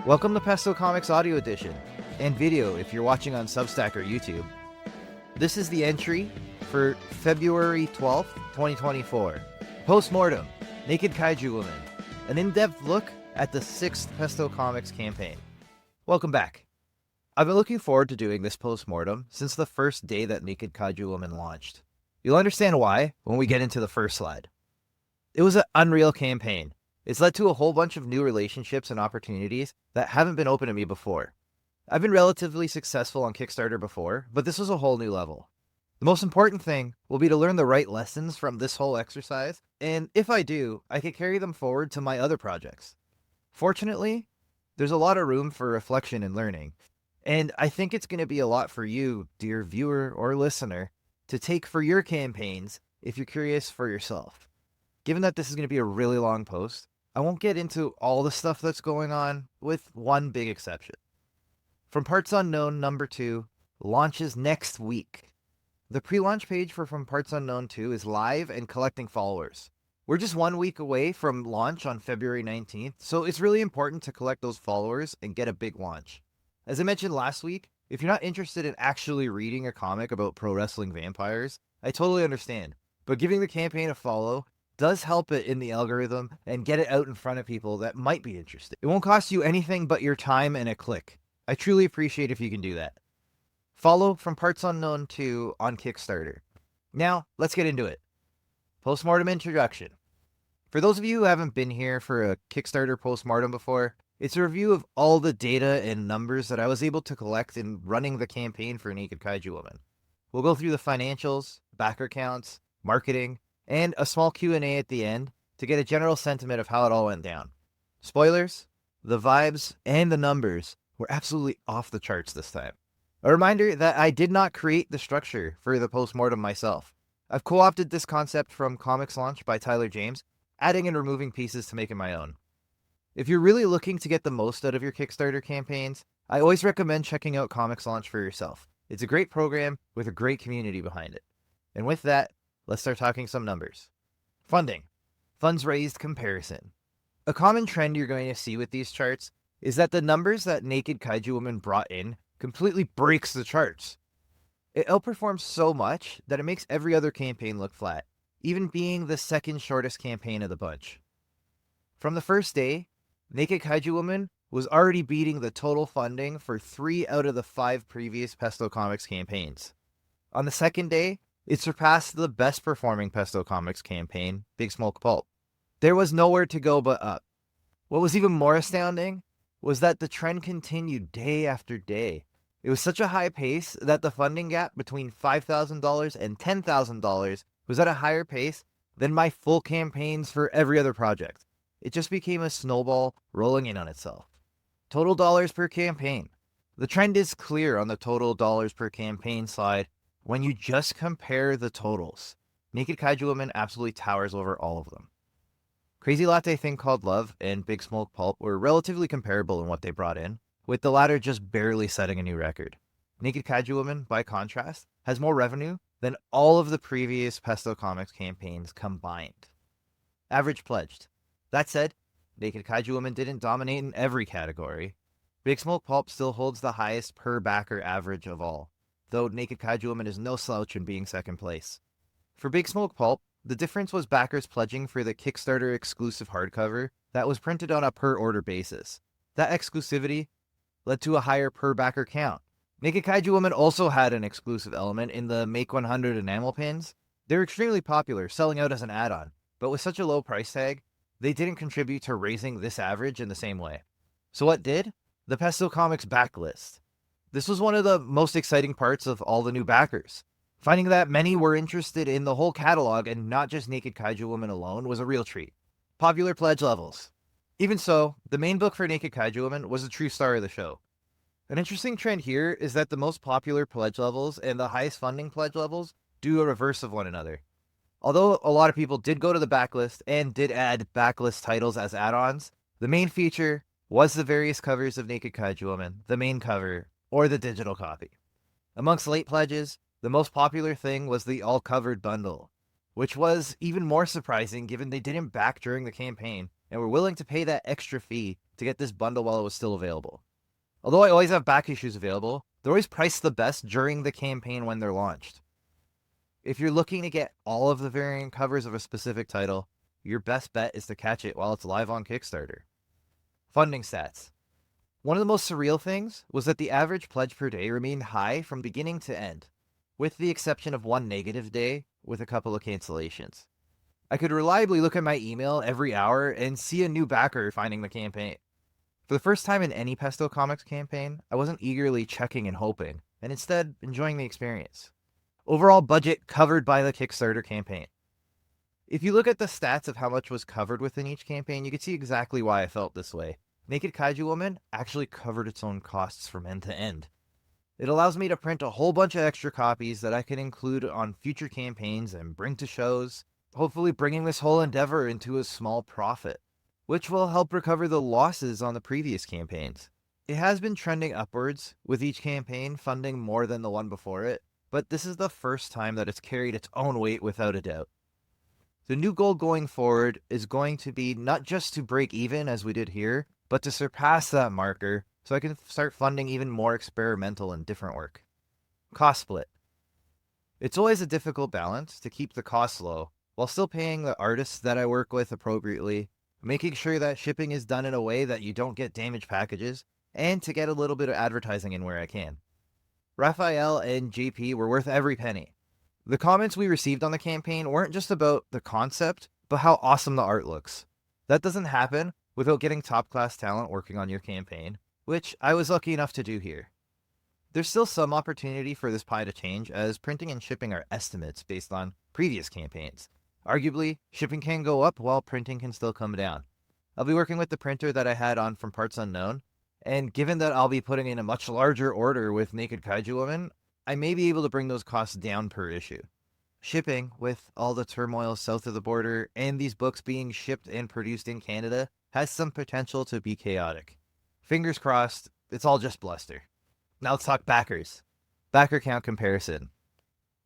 Welcome to Pesto Comics Audio Edition, and video if you're watching on Substack or YouTube. This is the entry for February 12th, 2024. Post-Mortem, Naked Kaiju Woman, an in-depth look at the 6th Pesto Comics campaign. Welcome back. I've been looking forward to doing this Post-Mortem since the first day that Naked Kaiju Woman launched. You'll understand why when we get into the first slide. It was an unreal campaign. It's led to a whole bunch of new relationships and opportunities that haven't been open to me before. I've been relatively successful on Kickstarter before, but this was a whole new level. The most important thing will be to learn the right lessons from this whole exercise, and if I do, I can carry them forward to my other projects. Fortunately, there's a lot of room for reflection and learning, and I think it's going to be a lot for you, dear viewer or listener, to take for your campaigns if you're curious for yourself. Given that this is going to be a really long post, I won't get into all the stuff that's going on, with one big exception. From Parts Unknown number 2 launches next week. The pre-launch page for From Parts Unknown 2 is live and collecting followers. We're just 1 week away from launch on February 19th, so it's really important to collect those followers and get a big launch. As I mentioned last week, if you're not interested in actually reading a comic about pro wrestling vampires, I totally understand, but giving the campaign a follow does help it in the algorithm and get it out in front of people that might be interested. It won't cost you anything but your time and a click. I truly appreciate if you can do that. Follow From Parts Unknown 2 on Kickstarter. Now, let's get into it. Post-Mortem introduction. For those of you who haven't been here for a Kickstarter Post-Mortem before, it's a review of all the data and numbers that I was able to collect in running the campaign for Naked Kaiju Woman. We'll go through the financials, backer counts, marketing, and a small Q&A at the end to get a general sentiment of how it all went down. Spoilers, the vibes and the numbers were absolutely off the charts this time. A reminder that I did not create the structure for the Post-Mortem myself. I've co-opted this concept from Comics Launch by Tyler James, adding and removing pieces to make it my own. If you're really looking to get the most out of your Kickstarter campaigns, I always recommend checking out Comics Launch for yourself. It's a great program with a great community behind it. And with that, let's start talking some numbers. Funding. Funds raised comparison. A common trend you're going to see with these charts is that the numbers that Naked Kaiju Woman brought in completely breaks the charts. It outperforms so much that it makes every other campaign look flat, even being the second shortest campaign of the bunch. From the first day, Naked Kaiju Woman was already beating the total funding for 3 out of the 5 previous Pesto Comics campaigns. On the second day, it surpassed the best performing Pesto Comics campaign, Big Smoke Pulp. There was nowhere to go but up. What was even more astounding was that the trend continued day after day. It was such a high pace that the funding gap between $5,000 and $10,000 was at a higher pace than my full campaigns for every other project. It just became a snowball rolling in on itself. Total dollars per campaign. The trend is clear on the total dollars per campaign slide. When you just compare the totals, Naked Kaiju Woman absolutely towers over all of them. Crazy Latte Thing Called Love and Big Smoke Pulp were relatively comparable in what they brought in, with the latter just barely setting a new record. Naked Kaiju Woman, by contrast, has more revenue than all of the previous Pesto Comics campaigns combined. Average pledged. That said, Naked Kaiju Woman didn't dominate in every category. Big Smoke Pulp still holds the highest per backer average of all, though Naked Kaiju Woman is no slouch in being second place. For Big Smoke Pulp, the difference was backers pledging for the Kickstarter exclusive hardcover that was printed on a per-order basis. That exclusivity led to a higher per-backer count. Naked Kaiju Woman also had an exclusive element in the Make 100 enamel pins. They're extremely popular, selling out as an add-on, but with such a low price tag, they didn't contribute to raising this average in the same way. So what did? The Pesto Comics backlist. This was one of the most exciting parts of all the new backers. Finding that many were interested in the whole catalog and not just Naked Kaiju Woman alone was a real treat. Popular pledge levels. Even so, the main book for Naked Kaiju Woman was the true star of the show. An interesting trend here is that the most popular pledge levels and the highest funding pledge levels do a reverse of one another. Although a lot of people did go to the backlist and did add backlist titles as add-ons, the main feature was the various covers of Naked Kaiju Woman, the main cover, or the digital copy. Amongst late pledges, the most popular thing was the all-covered bundle, which was even more surprising given they didn't back during the campaign and were willing to pay that extra fee to get this bundle while it was still available. Although I always have back issues available, they're always priced the best during the campaign when they're launched. If you're looking to get all of the variant covers of a specific title, your best bet is to catch it while it's live on Kickstarter. Funding stats. One of the most surreal things was that the average pledge per day remained high from beginning to end, with the exception of one negative day with a couple of cancellations. I could reliably look at my email every hour and see a new backer finding the campaign. For the first time in any Pesto Comics campaign, I wasn't eagerly checking and hoping, and instead enjoying the experience. Overall budget covered by the Kickstarter campaign. If you look at the stats of how much was covered within each campaign, you can see exactly why I felt this way. Naked Kaiju Woman actually covered its own costs from end to end. It allows me to print a whole bunch of extra copies that I can include on future campaigns and bring to shows, hopefully bringing this whole endeavor into a small profit, which will help recover the losses on the previous campaigns. It has been trending upwards, with each campaign funding more than the one before it, but this is the first time that it's carried its own weight without a doubt. The new goal going forward is going to be not just to break even as we did here, but to surpass that marker so I can start funding even more experimental and different work. Cost split. It's always a difficult balance to keep the costs low while still paying the artists that I work with appropriately, making sure that shipping is done in a way that you don't get damaged packages, and to get a little bit of advertising in where I can. Raphael and JP were worth every penny. The comments we received on the campaign weren't just about the concept, but how awesome the art looks. That doesn't happen without getting top-class talent working on your campaign, which I was lucky enough to do here. There's still some opportunity for this pie to change, as printing and shipping are estimates based on previous campaigns. Arguably, shipping can go up while printing can still come down. I'll be working with the printer that I had on from Parts Unknown, and given that I'll be putting in a much larger order with Naked Kaiju Woman, I may be able to bring those costs down per issue. Shipping, with all the turmoil south of the border and these books being shipped and produced in Canada, has some potential to be chaotic. Fingers crossed, it's all just bluster. Now let's talk backers. Backer count comparison.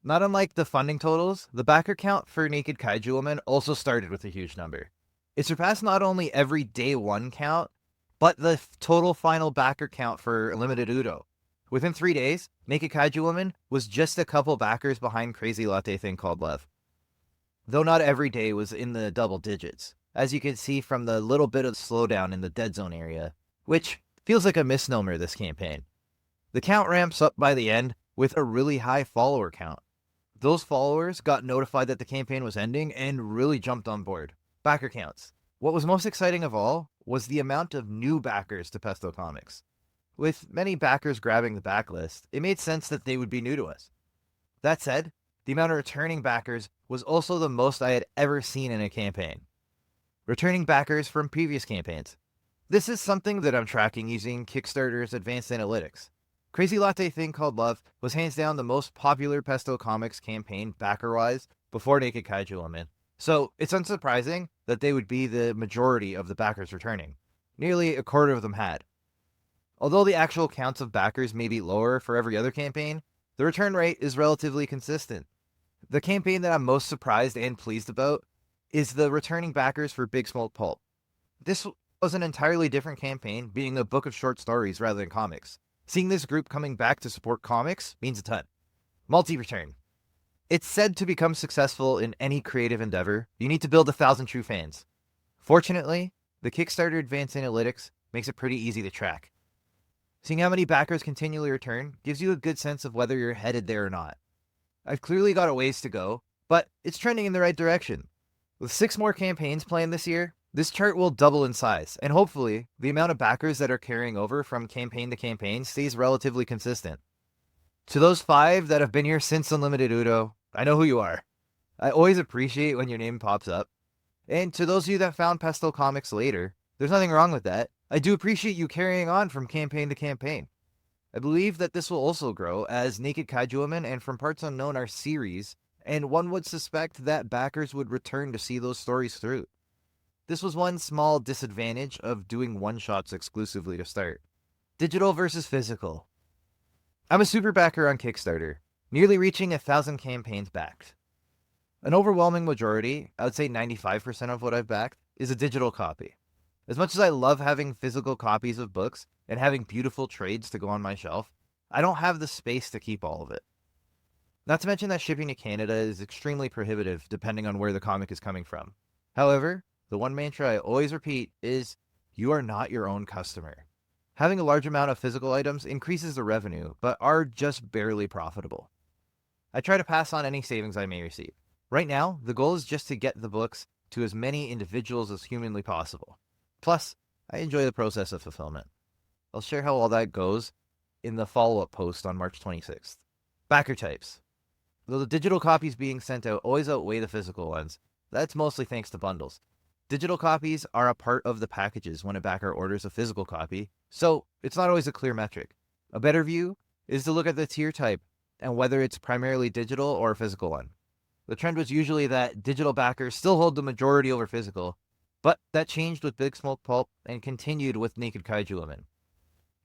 Not unlike the funding totals, the backer count for Naked Kaiju Woman also started with a huge number. It surpassed not only every day one count, but the total final backer count for Limited Udo. Within 3 days, Naked Kaiju Woman was just a couple backers behind Crazy Latte Thing Called Love. Though not every day was in the double digits, as you can see from the little bit of slowdown in the dead zone area, which feels like a misnomer this campaign. The count ramps up by the end with a really high follower count. Those followers got notified that the campaign was ending and really jumped on board. Backer counts. What was most exciting of all was the amount of new backers to Pesto Comics. With many backers grabbing the backlist, it made sense that they would be new to us. That said, the amount of returning backers was also the most I had ever seen in a campaign. Returning backers from previous campaigns. This is something that I'm tracking using Kickstarter's advanced analytics. Crazy Latte Thing Called Love was hands down the most popular Pesto Comics campaign backer-wise before Naked Kaiju Woman, so it's unsurprising that they would be the majority of the backers returning. Nearly a quarter of them had. Although the actual counts of backers may be lower for every other campaign, the return rate is relatively consistent. The campaign that I'm most surprised and pleased about is the returning backers for Big Smoke Pulp. This was an entirely different campaign, being a book of short stories rather than comics. Seeing this group coming back to support comics means a ton. Multi-return. It's said to become successful in any creative endeavor, you need to build 1,000 true fans. Fortunately, the Kickstarter Advanced Analytics makes it pretty easy to track. Seeing how many backers continually return gives you a good sense of whether you're headed there or not. I've clearly got a ways to go, but it's trending in the right direction. With 6 more campaigns planned this year, this chart will double in size, and hopefully, the amount of backers that are carrying over from campaign to campaign stays relatively consistent. To those 5 that have been here since Unlimited Udo, I know who you are. I always appreciate when your name pops up. And to those of you that found Pesto Comics later, there's nothing wrong with that. I do appreciate you carrying on from campaign to campaign. I believe that this will also grow as Naked Kaiju Woman and From Parts Unknown are series, and one would suspect that backers would return to see those stories through. This was one small disadvantage of doing one-shots exclusively to start. Digital versus physical. I'm a super backer on Kickstarter, nearly reaching 1,000 campaigns backed. An overwhelming majority, I would say 95% of what I've backed, is a digital copy. As much as I love having physical copies of books and having beautiful trades to go on my shelf, I don't have the space to keep all of it. Not to mention that shipping to Canada is extremely prohibitive depending on where the comic is coming from. However, the one mantra I always repeat is, you are not your own customer. Having a large amount of physical items increases the revenue, but are just barely profitable. I try to pass on any savings I may receive. Right now, the goal is just to get the books to as many individuals as humanly possible. Plus, I enjoy the process of fulfillment. I'll share how all that goes in the follow-up post on March 26th. Backer types. Though the digital copies being sent out always outweigh the physical ones, that's mostly thanks to bundles. Digital copies are a part of the packages when a backer orders a physical copy, so it's not always a clear metric. A better view is to look at the tier type and whether it's primarily digital or a physical one. The trend was usually that digital backers still hold the majority over physical, but that changed with Big Smoke Pulp and continued with Naked Kaiju Women.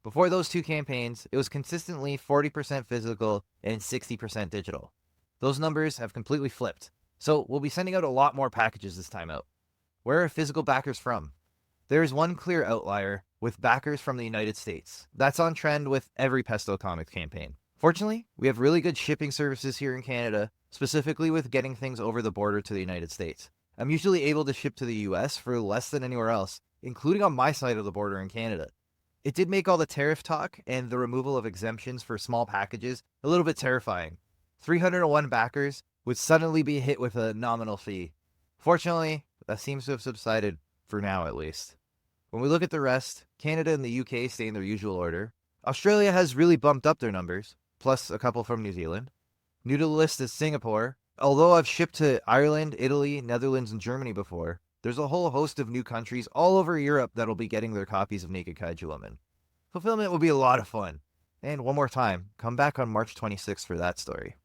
Before those two campaigns, it was consistently 40% physical and 60% digital. Those numbers have completely flipped, so we'll be sending out a lot more packages this time out. Where are physical backers from? There is one clear outlier, with backers from the United States. That's on trend with every Pesto Comics campaign. Fortunately, we have really good shipping services here in Canada, specifically with getting things over the border to the United States. I'm usually able to ship to the US for less than anywhere else, including on my side of the border in Canada. It did make all the tariff talk and the removal of exemptions for small packages a little bit terrifying. 301 backers would suddenly be hit with a nominal fee. Fortunately, that seems to have subsided, for now at least. When we look at the rest, Canada and the UK stay in their usual order. Australia has really bumped up their numbers, plus a couple from New Zealand. New to the list is Singapore. Although I've shipped to Ireland, Italy, Netherlands, and Germany before, there's a whole host of new countries all over Europe that'll be getting their copies of Naked Kaiju Woman. Fulfillment will be a lot of fun. And one more time, come back on March 26th for that story.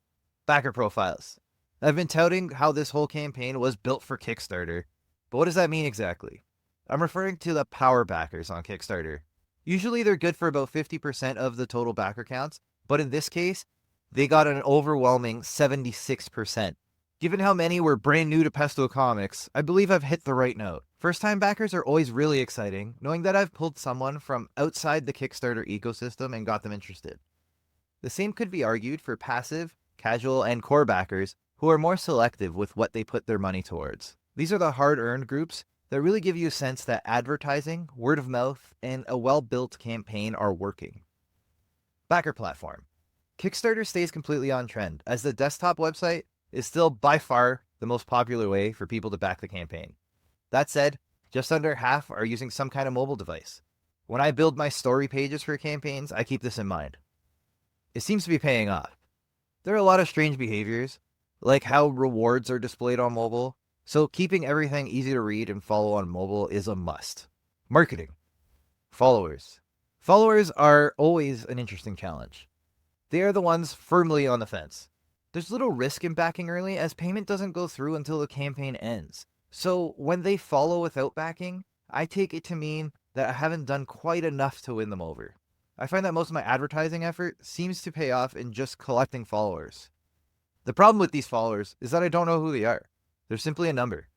Backer profiles. I've been touting how this whole campaign was built for Kickstarter, but what does that mean exactly? I'm referring to the power backers on Kickstarter. Usually they're good for about 50% of the total backer counts, but in this case, they got an overwhelming 76%. Given how many were brand new to Pesto Comics, I believe I've hit the right note. First-time backers are always really exciting, knowing that I've pulled someone from outside the Kickstarter ecosystem and got them interested. The same could be argued for passive, casual, and core backers who are more selective with what they put their money towards. These are the hard-earned groups that really give you a sense that advertising, word of mouth, and a well-built campaign are working. Backer platform. Kickstarter stays completely on trend, as the desktop website is still by far the most popular way for people to back the campaign. That said, just under half are using some kind of mobile device. When I build my story pages for campaigns, I keep this in mind. It seems to be paying off. There are a lot of strange behaviors, like how rewards are displayed on mobile, so keeping everything easy to read and follow on mobile is a must. Marketing. Followers. Followers are always an interesting challenge. They are the ones firmly on the fence. There's little risk in backing early, as payment doesn't go through until the campaign ends. So when they follow without backing, I take it to mean that I haven't done quite enough to win them over. I find that most of my advertising effort seems to pay off in just collecting followers. The problem with these followers is that I don't know who they are. They're simply a number.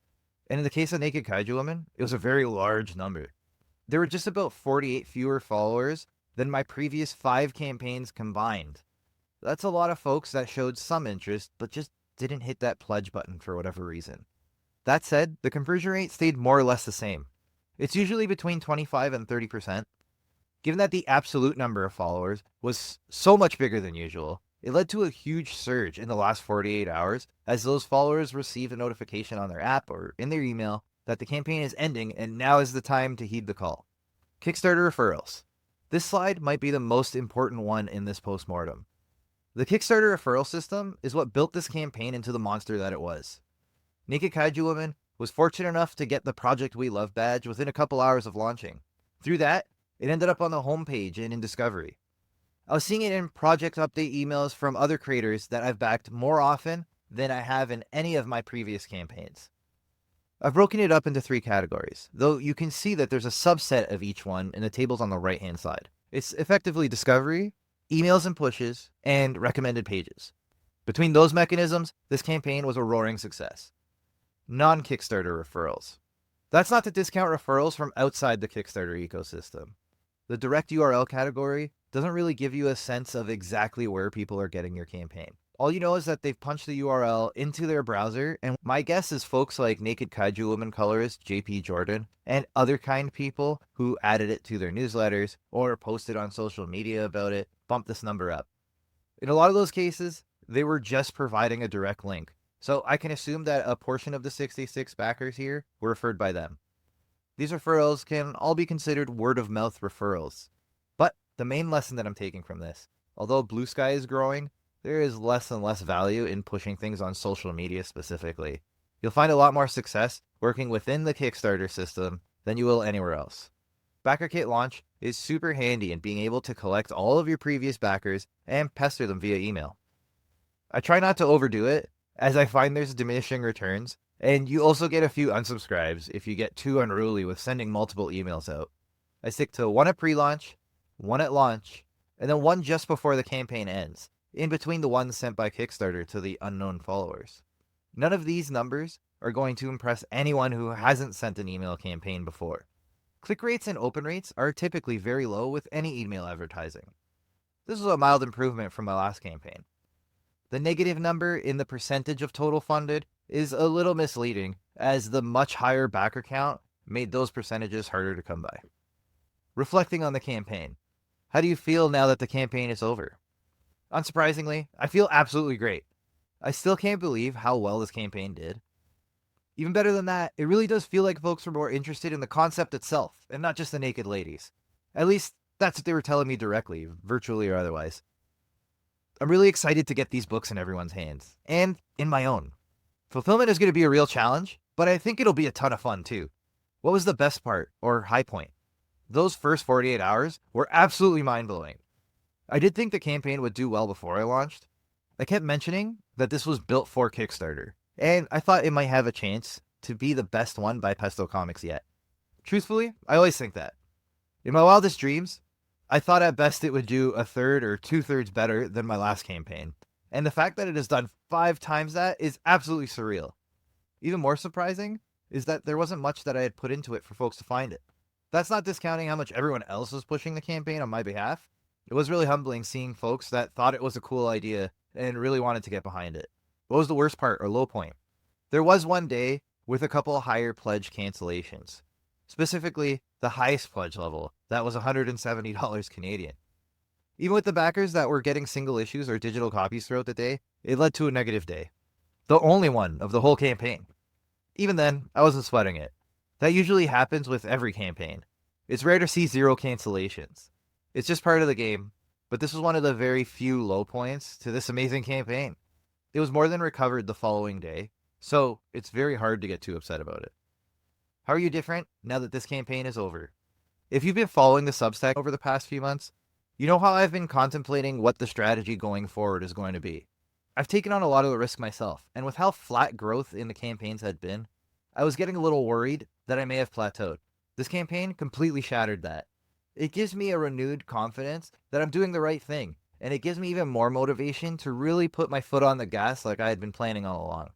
And in the case of Naked Kaiju Woman, it was a very large number. There were just about 48 fewer followers than my previous 5 campaigns combined. That's a lot of folks that showed some interest, but just didn't hit that pledge button for whatever reason. That said, the conversion rate stayed more or less the same. It's usually between 25 and 30%. Given that the absolute number of followers was so much bigger than usual, it led to a huge surge in the last 48 hours as those followers received a notification on their app or in their email that the campaign is ending and now is the time to heed the call. Kickstarter referrals. This slide might be the most important one in this post-mortem. The Kickstarter referral system is what built this campaign into the monster that it was. Naked Kaiju Woman was fortunate enough to get the Project We Love badge within a couple hours of launching. Through that, it ended up on the homepage and in Discovery. I was seeing it in project update emails from other creators that I've backed more often than I have in any of my previous campaigns. I've broken it up into 3 categories, though you can see that there's a subset of each one in the tables on the right-hand side. It's effectively Discovery, emails and pushes, and recommended pages. Between those mechanisms, this campaign was a roaring success. Non-Kickstarter referrals. That's not to discount referrals from outside the Kickstarter ecosystem. The direct URL category doesn't really give you a sense of exactly where people are getting your campaign. All you know is that they've punched the URL into their browser, and my guess is folks like Naked Kaiju Woman Colorist, JP Jordan, and other kind people who added it to their newsletters or posted on social media about it bumped this number up. In a lot of those cases, they were just providing a direct link, so I can assume that a portion of the 66 backers here were referred by them. These referrals can all be considered word-of-mouth referrals. But the main lesson that I'm taking from this, although Blue Sky is growing, there is less and less value in pushing things on social media specifically. You'll find a lot more success working within the Kickstarter system than you will anywhere else. Backerkit launch is super handy in being able to collect all of your previous backers and pester them via email. I try not to overdo it, as I find there's diminishing returns, and you also get a few unsubscribes if you get too unruly with sending multiple emails out. I stick to one at pre-launch, one at launch, and then one just before the campaign ends, in between the ones sent by Kickstarter to the unknown followers. None of these numbers are going to impress anyone who hasn't sent an email campaign before. Click rates and open rates are typically very low with any email advertising. This is a mild improvement from my last campaign. The negative number in the percentage of total funded is a little misleading, as the much higher backer count made those percentages harder to come by. Reflecting on the campaign, how do you feel now that the campaign is over? Unsurprisingly, I feel absolutely great. I still can't believe how well this campaign did. Even better than that, it really does feel like folks were more interested in the concept itself, and not just the naked ladies. At least, that's what they were telling me directly, virtually or otherwise. I'm really excited to get these books in everyone's hands, and in my own. Fulfillment is going to be a real challenge, but I think it'll be a ton of fun too. What was the best part, or high point? Those first 48 hours were absolutely mind-blowing. I did think the campaign would do well before I launched. I kept mentioning that this was built for Kickstarter, and I thought it might have a chance to be the best one by Pesto Comics yet. Truthfully, I always think that. In my wildest dreams, I thought at best it would do a third or two-thirds better than my last campaign, and the fact that it has done 5 times that is absolutely surreal. Even more surprising is that there wasn't much that I had put into it for folks to find it. That's not discounting how much everyone else was pushing the campaign on my behalf. It was really humbling seeing folks that thought it was a cool idea and really wanted to get behind it. What was the worst part or low point? There was one day with a couple higher pledge cancellations. Specifically, the highest pledge level, that was $170 Canadian. Even with the backers that were getting single issues or digital copies throughout the day, it led to a negative day. The only one of the whole campaign. Even then, I wasn't sweating it. That usually happens with every campaign. It's rare to see 0 cancellations. It's just part of the game, but this was one of the very few low points to this amazing campaign. It was more than recovered the following day, so it's very hard to get too upset about it. How are you different now that this campaign is over? If you've been following the Substack over the past few months, you know how I've been contemplating what the strategy going forward is going to be. I've taken on a lot of the risk myself, and with how flat growth in the campaigns had been, I was getting a little worried that I may have plateaued. This campaign completely shattered that. It gives me a renewed confidence that I'm doing the right thing, and it gives me even more motivation to really put my foot on the gas like I had been planning all along.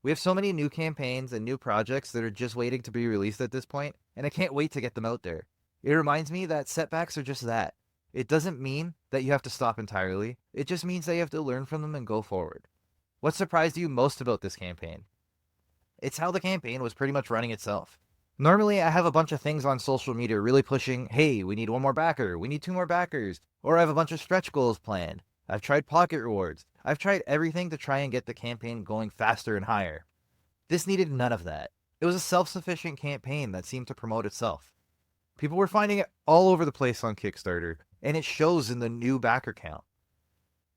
We have so many new campaigns and new projects that are just waiting to be released at this point, and I can't wait to get them out there. It reminds me that setbacks are just that. It doesn't mean that you have to stop entirely. It just means that you have to learn from them and go forward. What surprised you most about this campaign? It's how the campaign was pretty much running itself. Normally, I have a bunch of things on social media really pushing, hey, we need 1 more backer, we need 2 more backers, or I have a bunch of stretch goals planned. I've tried pocket rewards. I've tried everything to try and get the campaign going faster and higher. This needed none of that. It was a self-sufficient campaign that seemed to promote itself. People were finding it all over the place on Kickstarter, and it shows in the new backer count.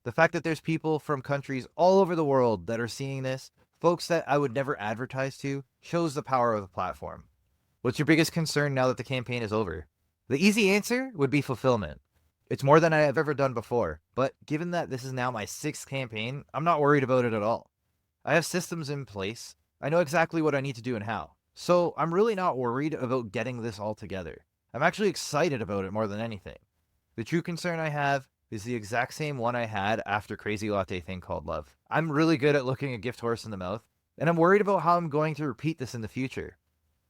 The fact that there's people from countries all over the world that are seeing this, folks that I would never advertise to, shows the power of the platform. What's your biggest concern now that the campaign is over? The easy answer would be fulfillment. It's more than I have ever done before, but given that this is now my 6th campaign, I'm not worried about it at all. I have systems in place. I know exactly what I need to do and how. So I'm really not worried about getting this all together. I'm actually excited about it more than anything. The true concern I have is the exact same one I had after Crazy Latte Thing Called Love. I'm really good at looking a gift horse in the mouth, and I'm worried about how I'm going to repeat this in the future.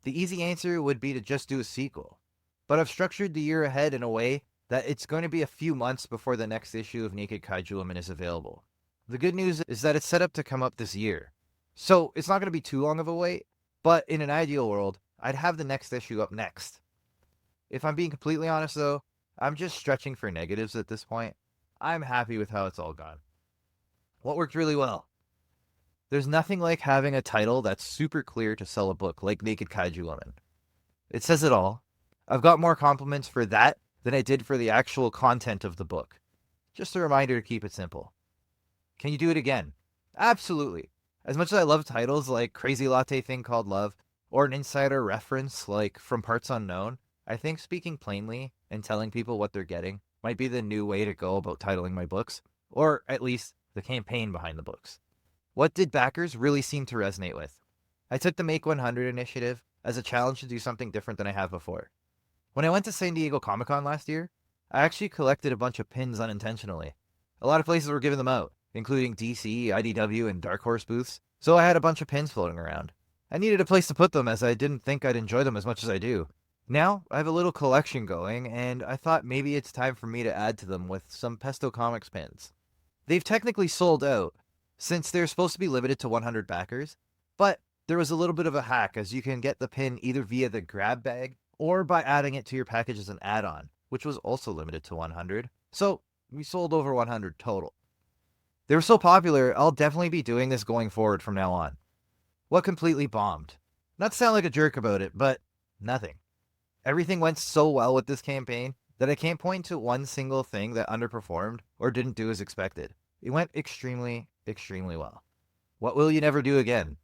The easy answer would be to just do a sequel. But I've structured the year ahead in a way that it's going to be a few months before the next issue of Naked Kaiju Woman is available. The good news is that it's set up to come up this year. So it's not going to be too long of a wait, but in an ideal world, I'd have the next issue up next. If I'm being completely honest though, I'm just stretching for negatives at this point. I'm happy with how it's all gone. What worked really well? There's nothing like having a title that's super clear to sell a book like Naked Kaiju Woman. It says it all. I've got more compliments for that than I did for the actual content of the book. Just a reminder to keep it simple. Can you do it again? Absolutely. As much as I love titles like Crazy Latte Thing Called Love, or an insider reference like From Parts Unknown, I think speaking plainly and telling people what they're getting might be the new way to go about titling my books, or at least the campaign behind the books. What did backers really seem to resonate with? I took the Make 100 initiative as a challenge to do something different than I have before. When I went to San Diego Comic-Con last year, I actually collected a bunch of pins unintentionally. A lot of places were giving them out, including DC, IDW, and Dark Horse booths, so I had a bunch of pins floating around. I needed a place to put them as I didn't think I'd enjoy them as much as I do. Now, I have a little collection going, and I thought maybe it's time for me to add to them with some Pesto Comics pins. They've technically sold out, since they're supposed to be limited to 100 backers, but there was a little bit of a hack as you can get the pin either via the grab bag or by adding it to your package as an add-on, which was also limited to 100, so we sold over 100 total. They were so popular, I'll definitely be doing this going forward from now on. What completely bombed? Not to sound like a jerk about it, but nothing. Everything went so well with this campaign that I can't point to one single thing that underperformed or didn't do as expected. It went extremely, extremely well. What will you never do again?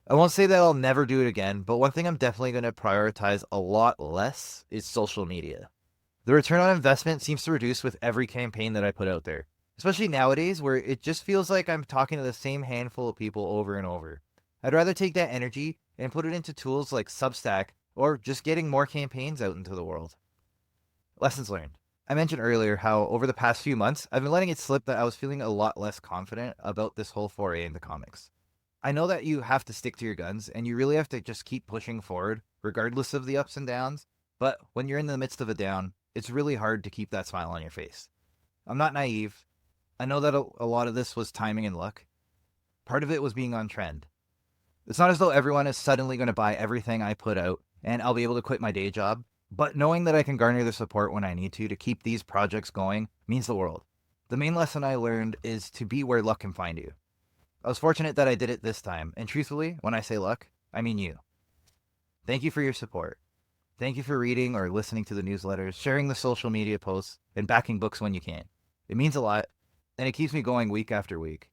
I won't say that I'll never do it again, but one thing I'm definitely going to prioritize a lot less is social media. The return on investment seems to reduce with every campaign that I put out there, especially nowadays where it just feels like I'm talking to the same handful of people over and over. I'd rather take that energy and put it into tools like Substack or just getting more campaigns out into the world. Lessons learned. I mentioned earlier how over the past few months, I've been letting it slip that I was feeling a lot less confident about this whole foray into comics. I know that you have to stick to your guns and you really have to just keep pushing forward regardless of the ups and downs, but when you're in the midst of a down, it's really hard to keep that smile on your face. I'm not naive. I know that a lot of this was timing and luck. Part of it was being on trend. It's not as though everyone is suddenly going to buy everything I put out and I'll be able to quit my day job, but knowing that I can garner the support when I need to keep these projects going means the world. The main lesson I learned is to be where luck can find you. I was fortunate that I did it this time, and truthfully, when I say luck, I mean you. Thank you for your support. Thank you for reading or listening to the newsletters, sharing the social media posts, and backing books when you can. It means a lot, and it keeps me going week after week.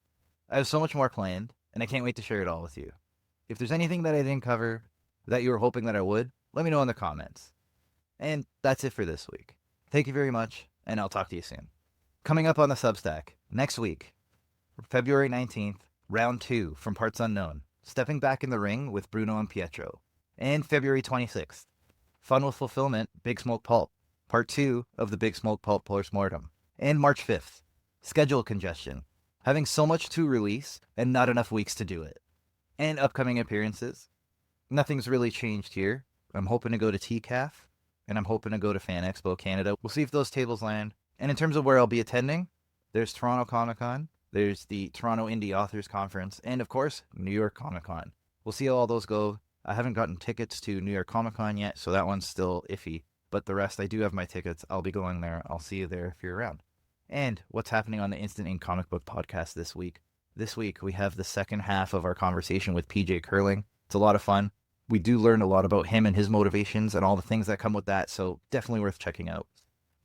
I have so much more planned, and I can't wait to share it all with you. If there's anything that I didn't cover that you were hoping that I would, let me know in the comments. And that's it for this week. Thank you very much, and I'll talk to you soon. Coming up on the Substack, next week, February 19th, Round 2 from Parts Unknown, Stepping Back in the Ring with Bruno and Pietro. And February 26th, Fun with Fulfillment, Big Smoke Pulp, Part 2 of the Big Smoke Pulp Post-Mortem. And March 5th, Schedule Congestion, having so much to release and not enough weeks to do it. And upcoming appearances. Nothing's really changed here. I'm hoping to go to TCAF, and I'm hoping to go to Fan Expo Canada. We'll see if those tables land. And in terms of where I'll be attending, there's Toronto Comic-Con, there's the Toronto Indie Authors Conference, and of course, New York Comic-Con. We'll see how all those go. I haven't gotten tickets to New York Comic-Con yet, so that one's still iffy. But the rest, I do have my tickets. I'll be going there. I'll see you there if you're around. And what's happening on the Instant Ink Comic Book Podcast this week? This week, we have the second half of our conversation with PJ Curling. It's a lot of fun. We do learn a lot about him and his motivations and all the things that come with that, so definitely worth checking out.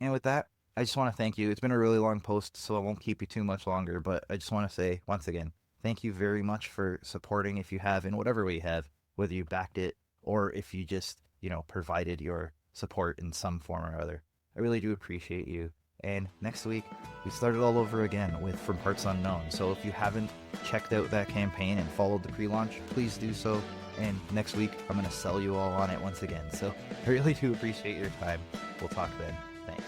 And with that, I just want to thank you. It's been a really long post, so I won't keep you too much longer, but I just want to say, once again, thank you very much for supporting if you have, in whatever way you have, whether you backed it or if you just, provided your support in some form or other. I really do appreciate you. And next week, we start it all over again with From Parts Unknown. So if you haven't checked out that campaign and followed the pre-launch, please do so. And next week, I'm going to sell you all on it once again. So I really do appreciate your time. We'll talk then. Thanks.